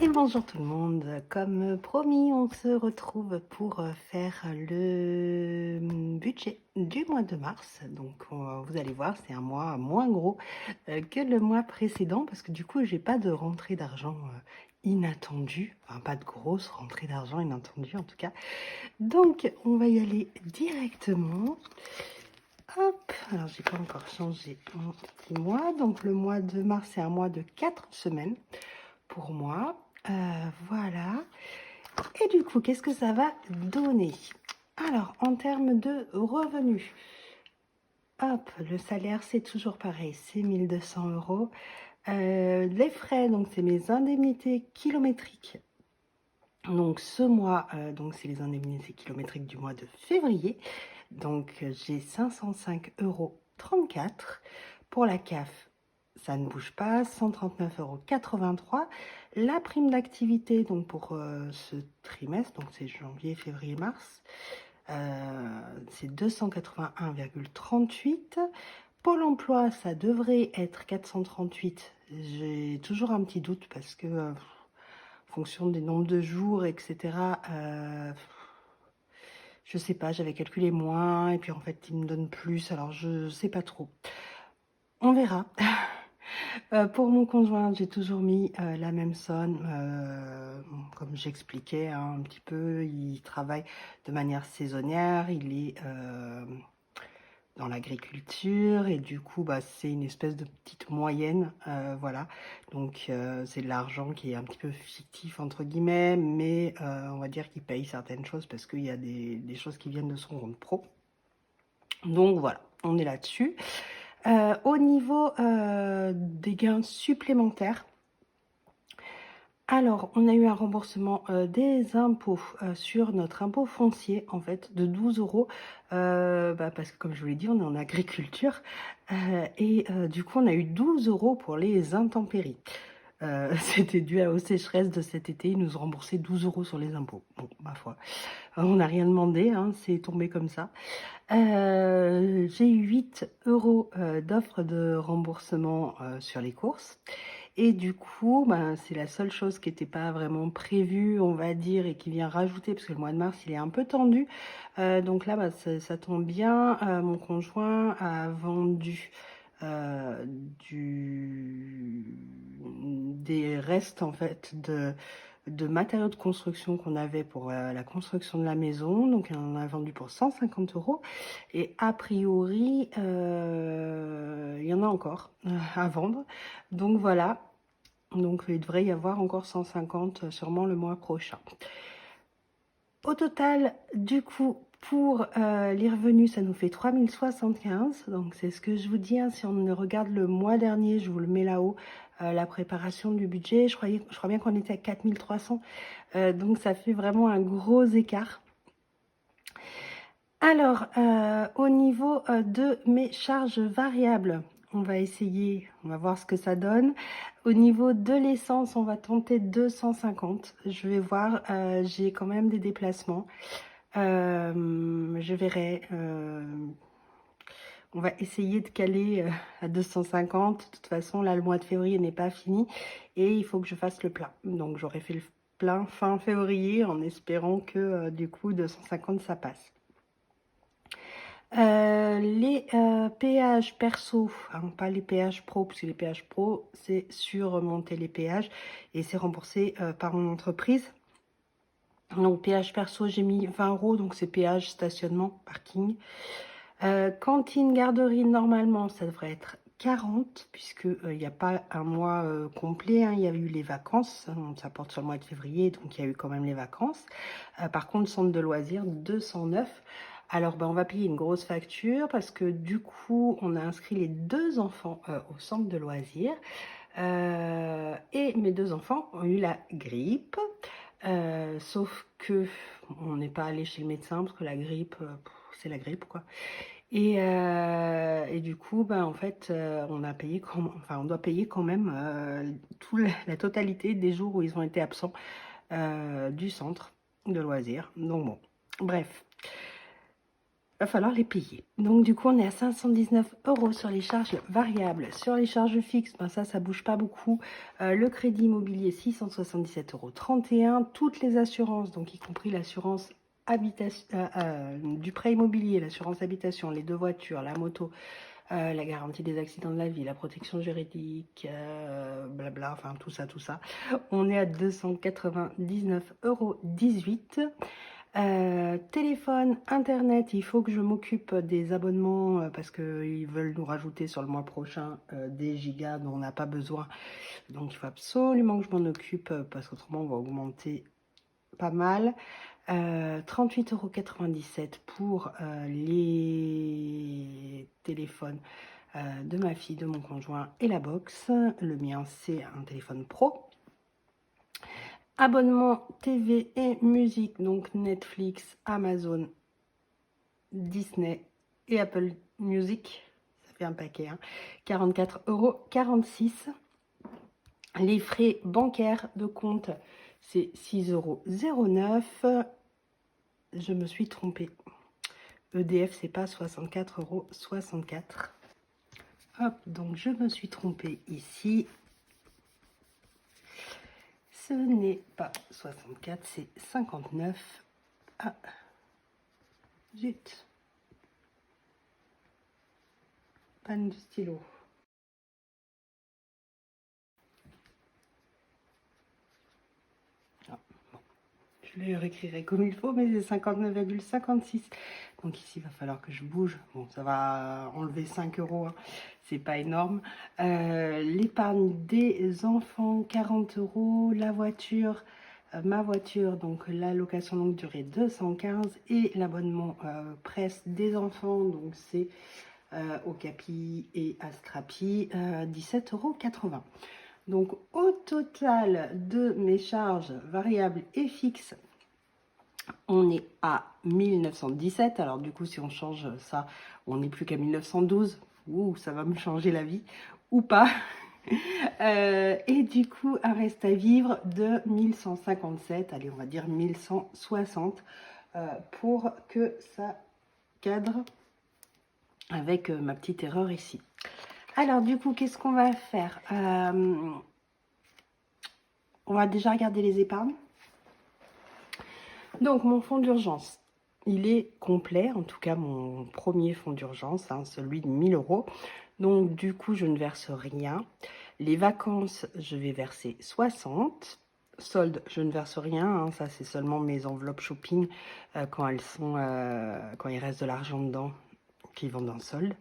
Et bonjour tout le monde, comme promis, on se retrouve pour faire le budget du mois de mars. Donc vous allez voir, c'est un mois moins gros que le mois précédent parce que du coup, j'ai pas de rentrée d'argent inattendue, enfin pas de grosse rentrée d'argent inattendue en tout cas. Donc on va y aller directement. Hop, alors j'ai pas encore changé mon petit mois. Donc le mois de mars, c'est un mois de 4 semaines pour moi. Voilà. Et du coup, qu'est-ce que ça va donner? Alors, en termes de revenus, hop, le salaire, c'est toujours pareil, c'est 1200 euros. Les frais, donc c'est mes indemnités kilométriques. Donc ce mois, donc c'est les indemnités kilométriques du mois de février. Donc j'ai 505,34 €. Pour la CAF, ça ne bouge pas, 139,83 €. La prime d'activité, donc pour ce trimestre, donc c'est janvier, février, mars, c'est 281,38 €. Pôle emploi, ça devrait être 438. J'ai toujours un petit doute parce que, en fonction des nombres de jours, etc., je sais pas, j'avais calculé moins et puis en fait, il me donne plus, alors je sais pas trop. On verra. Pour mon conjoint, j'ai toujours mis la même somme, comme j'expliquais hein, un petit peu, il travaille de manière saisonnière, il est dans l'agriculture et du coup, bah, c'est une espèce de petite moyenne, voilà. Donc c'est de l'argent qui est un petit peu «fictif» entre guillemets, mais on va dire qu'il paye certaines choses parce qu'il y a des choses qui viennent de son compte pro. Donc voilà, on est là-dessus. Au niveau des gains supplémentaires, alors on a eu un remboursement des impôts sur notre impôt foncier en fait de 12 €, parce que comme je vous l'ai dit, on est en agriculture et du coup on a eu 12 € pour les intempéries. C'était dû aux sécheresses de cet été, ils nous ont remboursé 12 € sur les impôts. Bon, ma foi, on n'a rien demandé, hein, c'est tombé comme ça. J'ai eu 8 € d'offres de remboursement sur les courses et du coup, ben, c'est la seule chose qui était pas vraiment prévue, on va dire et qui vient rajouter parce que le mois de mars, il est un peu tendu. Donc là, bah, ça tombe bien, mon conjoint a vendu, du des restes en fait de matériaux de construction qu'on avait pour, la construction de la maison. Donc on en a vendu pour 150 € et a priori, il y en a encore à vendre. Donc voilà, donc il devrait y avoir encore 150 sûrement le mois prochain. Au total, du coup, pour les revenus, ça nous fait 3 075. Donc c'est ce que je vous dis, hein, si on regarde le mois dernier, je vous le mets là-haut, la préparation du budget, je crois bien qu'on était à 4 300. Donc ça fait vraiment un gros écart. Alors, au niveau de mes charges variables, on va essayer, on va voir ce que ça donne. Au niveau de l'essence, on va tenter 250. Je vais voir, j'ai quand même des déplacements. Je verrai. On va essayer de caler à 250. De toute façon, là, le mois de février n'est pas fini et il faut que je fasse le plein. Donc, j'aurai fait le plein fin février en espérant que du coup, 250, ça passe. Les péages perso, hein, pas les péages pro, parce que les péages pro, c'est sur mon télépéage et c'est remboursé par mon entreprise. Donc, péage perso, j'ai mis 20 €, donc c'est péage, stationnement, parking. Cantine, garderie, normalement, ça devrait être 40, puisque il n'y a pas un mois complet, hein, il y a eu les vacances, hein, ça porte sur le mois de février, donc il y a eu quand même les vacances. Par contre, centre de loisirs, 209. Alors, ben, on va payer une grosse facture parce que du coup, on a inscrit les 2 enfants au centre de loisirs. Et mes 2 enfants ont eu la grippe. Sauf que on n'est pas allé chez le médecin parce que la grippe, c'est la grippe quoi. Et du coup, ben, en fait, on a payé enfin, on doit payer quand même tout la totalité des jours où ils ont été absents du centre de loisirs. Donc bon, bref. va falloir les payer. Donc du coup, on est à 519 € sur les charges variables. Sur les charges fixes, ben ça bouge pas beaucoup. Le crédit immobilier, 677,31 €. Toutes les assurances, donc y compris l'assurance habitation, du prêt immobilier, l'assurance habitation, les 2 voitures, la moto, la garantie des accidents de la vie, la protection juridique, blabla, enfin tout ça. On est à 299,18 €. Téléphone, internet, il faut que je m'occupe des abonnements parce qu'ils veulent nous rajouter sur le mois prochain des gigas dont on n'a pas besoin. Donc il faut absolument que je m'en occupe parce qu'autrement on va augmenter pas mal. 38,97 € pour les téléphones de ma fille, de mon conjoint et la box. Le mien, c'est un téléphone pro. Abonnement TV et musique, donc Netflix, Amazon, Disney et Apple Music. Ça fait un paquet, hein. 44,46 €. Les frais bancaires de compte, c'est 6,09 €. Je me suis trompée. EDF, c'est pas 64,64 €. Hop, donc je me suis trompée ici. Ce n'est pas 64, c'est 59. Ah, zut. Panne de stylo. Ah, bon. Je le réécrirai comme il faut, mais c'est 59,56. Donc ici, il va falloir que je bouge. Bon, ça va enlever 5 €, hein. C'est pas énorme. L'épargne des enfants, 40 €. La voiture, ma voiture, donc la location longue durée, 215. Et l'abonnement presse des enfants, donc c'est au Capi et à Scrappy, 17,80 €. Donc au total de mes charges variables et fixes, on est à 1917. Alors du coup, si on change ça, on n'est plus qu'à 1912. Ouh, ça va me changer la vie ou pas. Et du coup, un reste à vivre de 1157. Allez, on va dire 1160 pour que ça cadre avec ma petite erreur ici. Alors du coup, qu'est-ce qu'on va faire? On va déjà regarder les épargnes. Donc mon fonds d'urgence, il est complet, en tout cas mon premier fonds d'urgence, hein, celui de 1000 €. Donc du coup, je ne verse rien. Les vacances, je vais verser 60. Solde, je ne verse rien, hein, ça c'est seulement mes enveloppes shopping quand elles sont, quand il reste de l'argent dedans, qui vont dans le solde.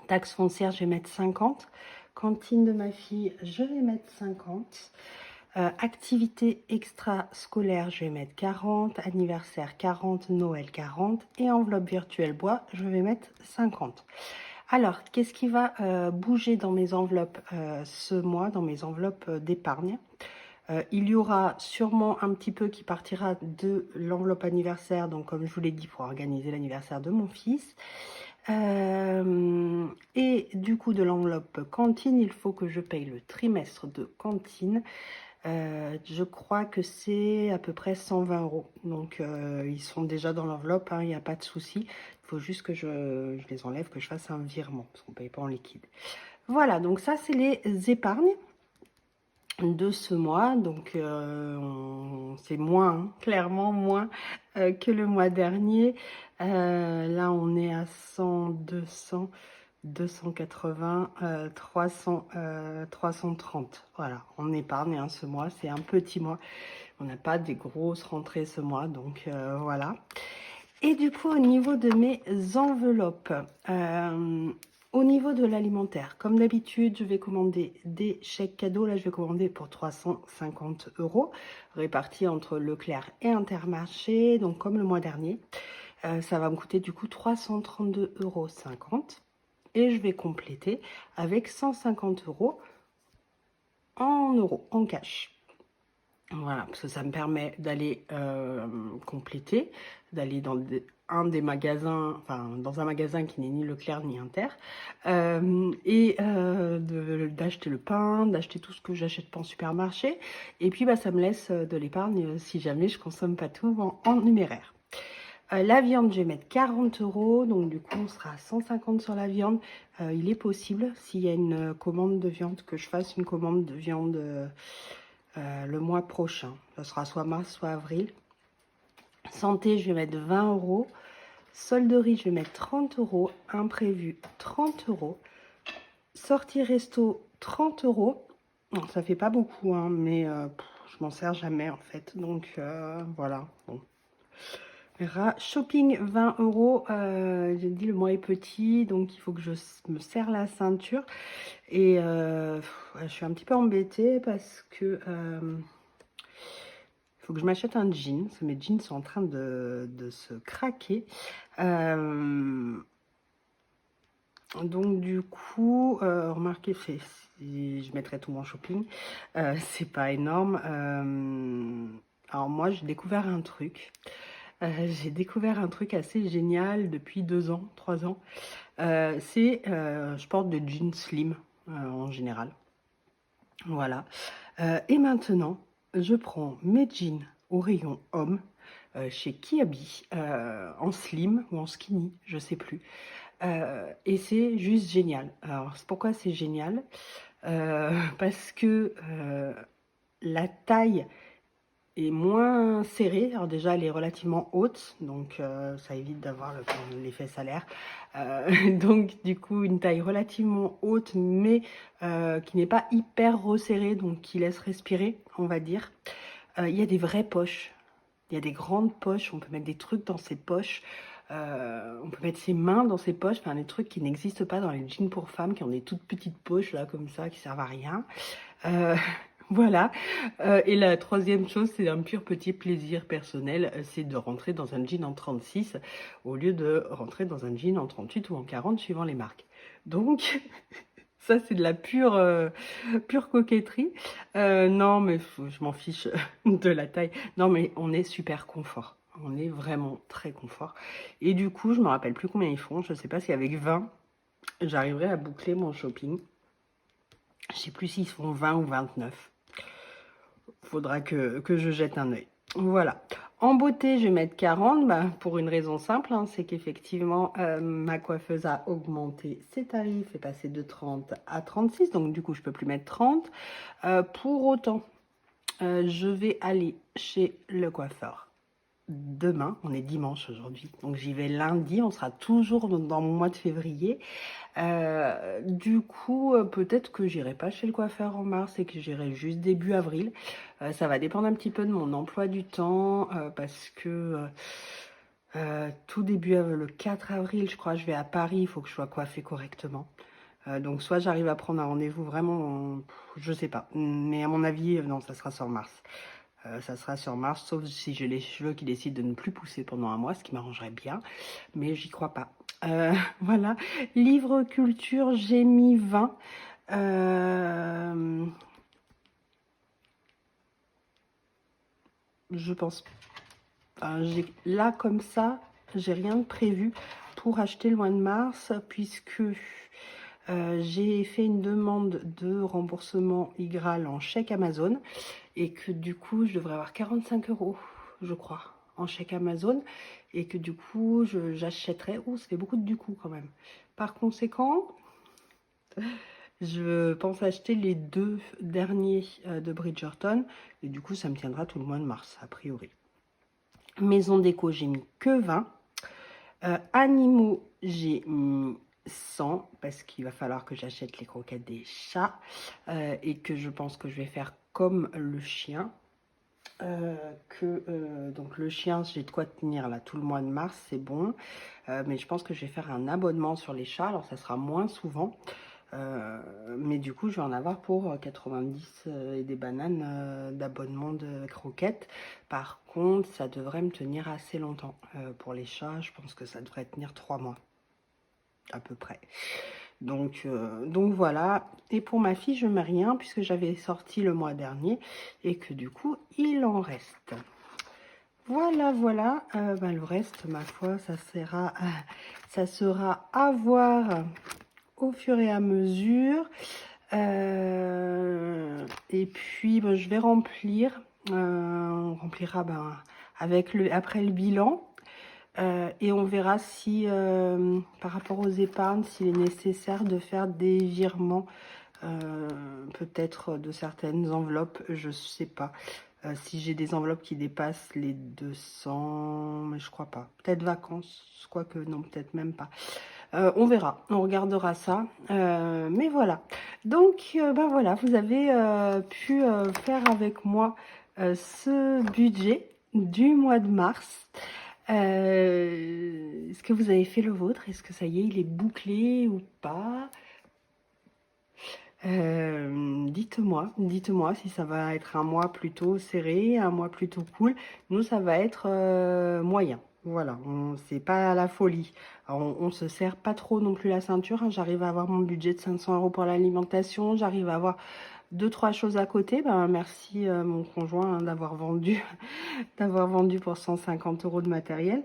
Taxe foncière, je vais mettre 50. Cantine de ma fille, je vais mettre 50. Activité extrascolaire, je vais mettre 40. Anniversaire, 40. Noël, 40. Et enveloppe virtuelle bois, je vais mettre 50. Alors, qu'est-ce qui va bouger dans mes enveloppes ce mois, dans mes enveloppes d'épargne? Il y aura sûrement un petit peu qui partira de l'enveloppe anniversaire, donc comme je vous l'ai dit, pour organiser l'anniversaire de mon fils. Et du coup, de l'enveloppe cantine, il faut que je paye le trimestre de cantine. Je crois que c'est à peu près 120 €. Donc, ils sont déjà dans l'enveloppe, hein, il n'y a pas de souci. Il faut juste que je les enlève, que je fasse un virement, parce qu'on ne paye pas en liquide. Voilà, donc ça, c'est les épargnes de ce mois. Donc, c'est moins, hein, clairement moins que le mois dernier. Là, on est à 100, 200... 280, 300, 330. Voilà, on épargne hein, ce mois, c'est un petit mois. On n'a pas des grosses rentrées ce mois, donc voilà. Et du coup, au niveau de mes enveloppes, au niveau de l'alimentaire, comme d'habitude, je vais commander des chèques cadeaux. Là, je vais commander pour 350 € répartis entre Leclerc et Intermarché. Donc, comme le mois dernier, ça va me coûter du coup 332,50 € et je vais compléter avec 150 € en cash. Voilà, parce que ça me permet d'aller compléter, d'aller dans un des magasins, enfin dans un magasin qui n'est ni Leclerc ni Inter, et d'acheter le pain, d'acheter tout ce que j'achète pas en supermarché, et puis bah, ça me laisse de l'épargne si jamais je consomme pas tout en numéraire. La viande, je vais mettre 40 €, donc du coup, on sera à 150 sur la viande. Il est possible, s'il y a une commande de viande, que je fasse une commande de viande le mois prochain. Ça sera soit mars, soit avril. Santé, je vais mettre 20 €. Solderie, je vais mettre 30 €. Imprévu, 30 €. Sortie resto, 30 €. Bon, ça fait pas beaucoup, hein, mais je m'en sers jamais en fait. Donc voilà. Bon. Shopping 20 €. J'ai dit le mois est petit, donc il faut que je me serre la ceinture. Et je suis un petit peu embêtée parce que il faut que je m'achète un jean. Parce que mes jeans sont en train de se craquer. Donc du coup, remarquez, si je mettrai tout mon shopping, c'est pas énorme. Alors moi, j'ai découvert un truc. J'ai découvert un truc assez génial depuis 2 ans, 3 ans. Je porte des jeans slim en général. Voilà. Et maintenant, je prends mes jeans au rayon homme chez Kiabi en slim ou en skinny, je sais plus. Et c'est juste génial. Alors, pourquoi c'est génial? Parce que la taille est moins serrée. Alors déjà, elle est relativement haute, donc ça évite d'avoir l'effet salaire. Donc du coup, une taille relativement haute, mais qui n'est pas hyper resserrée, donc qui laisse respirer, on va dire. Il y a des vraies poches. Il y a des grandes poches, on peut mettre des trucs dans ces poches. On peut mettre ses mains dans ses poches, enfin des trucs qui n'existent pas dans les jeans pour femmes, qui ont des toutes petites poches là comme ça, qui servent à rien. Voilà. Et la troisième chose, c'est un pur petit plaisir personnel, c'est de rentrer dans un jean en 36 au lieu de rentrer dans un jean en 38 ou en 40 suivant les marques. Donc ça c'est de la pure coquetterie. Non mais je m'en fiche de la taille. Non mais on est super confort. On est vraiment très confort. Et du coup, je me rappelle plus combien ils font. Je sais pas si avec 20, j'arriverai à boucler mon shopping. Je sais plus s'ils font 20 ou 29. Faudra que je jette un œil. Voilà. En beauté, je vais mettre 40, pour une raison simple, hein, c'est qu'effectivement, ma coiffeuse a augmenté ses tarifs et passé de 30 à 36, donc du coup, je peux plus mettre 30. Pour autant, je vais aller chez le coiffeur demain, on est dimanche aujourd'hui, donc j'y vais lundi, on sera toujours dans mon mois de février. Du coup, peut-être que j'irai pas chez le coiffeur en mars et que j'irai juste début avril. Ça va dépendre un petit peu de mon emploi du temps, parce que tout début, le 4 avril, je crois, je vais à Paris, il faut que je sois coiffée correctement. Donc soit j'arrive à prendre un rendez-vous vraiment, je sais pas, mais à mon avis, non, ça sera sur mars. Ça sera sur mars, sauf si j'ai les cheveux qui décident de ne plus pousser pendant un mois, ce qui m'arrangerait bien, mais j'y crois pas. Voilà, livre culture, j'ai mis 20. Je pense. Là, comme ça, j'ai rien de prévu pour acheter le mois de mars, puisque j'ai fait une demande de remboursement IGRAL en chèque Amazon et que du coup, je devrais avoir 45 €, je crois, en chèque Amazon et que du coup, j'achèterai. Oh, ça fait beaucoup de du coup quand même. Par conséquent, je pense acheter les 2 derniers de Bridgerton et du coup, ça me tiendra tout le mois de mars, a priori. Maison déco, j'ai mis que 20. Animaux, j'ai mis 100 parce qu'il va falloir que j'achète les croquettes des chats et que je pense que je vais faire comme le chien. Donc le chien, j'ai de quoi tenir là tout le mois de mars, c'est bon. Mais je pense que je vais faire un abonnement sur les chats, alors ça sera moins souvent. Mais du coup, je vais en avoir pour 90 et des bananes d'abonnement de croquettes. Par contre, ça devrait me tenir assez longtemps. Pour les chats, je pense que ça devrait tenir 3 mois, à peu près. Donc voilà. Et pour ma fille, je ne mets rien puisque j'avais sorti le mois dernier et que du coup, il en reste. Voilà, voilà. Le reste, ma foi, ça sera à voir au fur et à mesure. Et puis, je vais remplir. On remplira après le bilan. Et on verra si, par rapport aux épargnes, s'il est nécessaire de faire des virements, peut-être de certaines enveloppes, je sais pas. Si j'ai des enveloppes qui dépassent les 200, mais je crois pas. Peut-être vacances, quoique non, peut-être même pas. On verra, on regardera ça. Mais voilà. Donc, ben voilà, vous avez pu faire avec moi ce budget du mois de mars. Est-ce que vous avez fait le vôtre? Est-ce que ça y est, il est bouclé ou pas? Dites-moi si ça va être un mois plutôt serré, un mois plutôt cool. Nous, ça va être moyen. Voilà, c'est pas la folie. On se serre pas trop non plus la ceinture, hein. J'arrive à avoir mon budget de 500 € pour l'alimentation. J'arrive à avoir deux, trois choses à côté. Ben, merci mon conjoint, hein, d'avoir vendu, d'avoir vendu pour 150 € de matériel.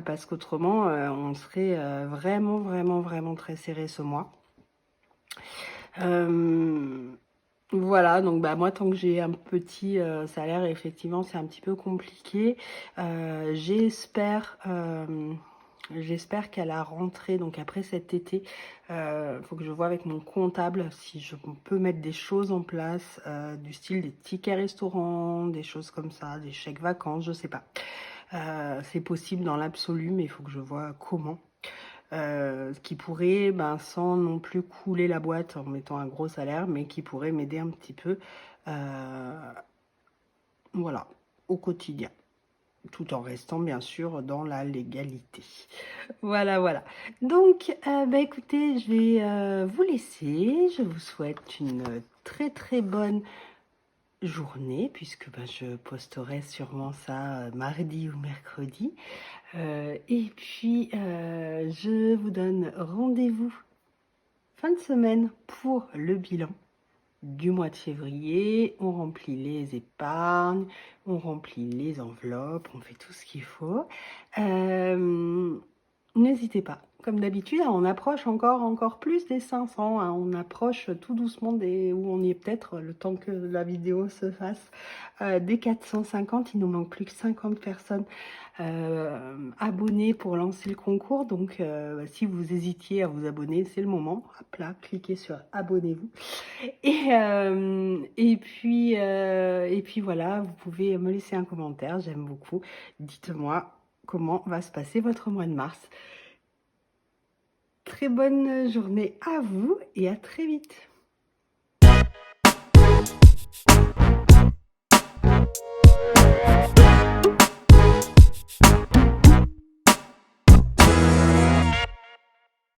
Parce qu'autrement, on serait vraiment très serré ce mois. Voilà, donc bah moi tant que j'ai un petit salaire, effectivement c'est un petit peu compliqué. J'espère qu'à la rentrée, donc après cet été, faut que je vois avec mon comptable si je peux mettre des choses en place, du style des tickets restaurants, des choses comme ça, des chèques vacances, je sais pas. C'est possible dans l'absolu, mais il faut que je vois comment. Ce qui pourrait, ben, sans non plus couler la boîte en mettant un gros salaire, mais qui pourrait m'aider un petit peu, voilà, au quotidien, tout en restant bien sûr dans la légalité. Voilà. Donc, bah, écoutez, je vais vous laisser. Je vous souhaite une très bonne journée, puisque ben, je posterai sûrement ça mardi ou mercredi. Et puis, je vous donne rendez-vous fin de semaine pour le bilan du mois de février. On remplit les épargnes, on remplit les enveloppes, on fait tout ce qu'il faut. N'hésitez pas. Comme d'habitude, on approche encore plus des 500. Hein. On approche tout doucement où on y est peut-être le temps que la vidéo se fasse. Des 450, il nous manque plus que 50 personnes abonnées pour lancer le concours. Donc, si vous hésitiez à vous abonner, c'est le moment. Hop là, cliquez sur abonnez-vous. Et puis voilà, vous pouvez me laisser un commentaire. J'aime beaucoup. Dites-moi comment va se passer votre mois de mars. Très bonne journée à vous et à très vite.